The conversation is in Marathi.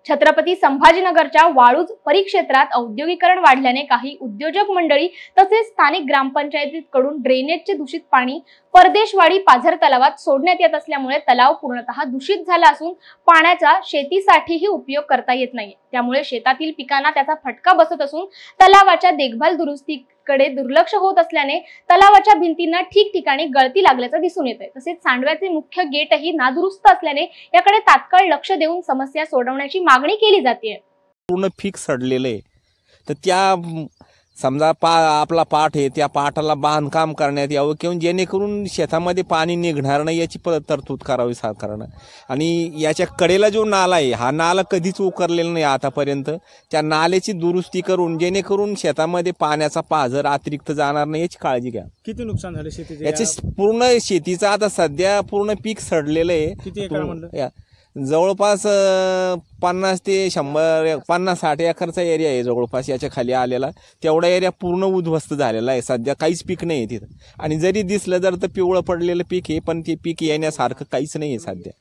छत्रपती संभाजीनगरच्या वाळूज परिक्षेत्रात औद्योगिकरण वाढल्याने काही उद्योजक मंडळी तसेच स्थानिक ग्रामपंचायतीकडून ड्रेनेजचे दूषित पाणी परदेशवाडी पाझर तलावात सोडण्यात येत असल्यामुळे तलाव पूर्णतः दूषित झाला असून पाण्याचा शेतीसाठीही उपयोग करता येत नाही। त्यामुळे शेतातील पिकांना त्याचा फटका बसत असून तलावाच्या देखभाल दुरुस्तीकडे दुर्लक्ष होत असल्याने तलावाच्या भिंतींना ठिकठिकाणी गळती लागल्याचं दिसून येतंय। तसेच सांडव्याचे मुख्य गेटही नादुरुस्त असल्याने याकडे तात्काळ लक्ष देऊन समस्या सोडवण्याची मागणी केली जाते। पूर्ण फिक्स सडलेलं आहे, तर त्या समजा आपला पाठ आहे, त्या पाठाला बांधकाम करण्यात यावं किंवा जेणेकरून शेतामध्ये पाणी निघणार नाही याची तरतूद करावी सरकारनं। आणि याच्या कडेला जो नाला आहे, हा नाला कधीच उकरलेला नाही आतापर्यंत, त्या नाल्याची दुरुस्ती करून जेणेकरून शेतामध्ये पाण्याचा पाझर अतिरिक्त जाणार नाही याची काळजी घ्या। किती नुकसान झाले शेतीचे? याचे पूर्ण शेतीचं आता सध्या पूर्ण पीक सडलेलं आहे। किती एकर म्हणलं? जवळपास 50 ते 100 50-60 एकरचा एरिया आहे जवळपास याच्या खाली आलेला। तेवढा एरिया पूर्ण उद्ध्वस्त झालेला आहे, सध्या काहीच पीक नाही आहे तिथं। आणि जरी दिसलं तर पिवळं पडलेलं पीक आहे, पण ते पीक येण्यासारखं काहीच नाही आहे सध्या।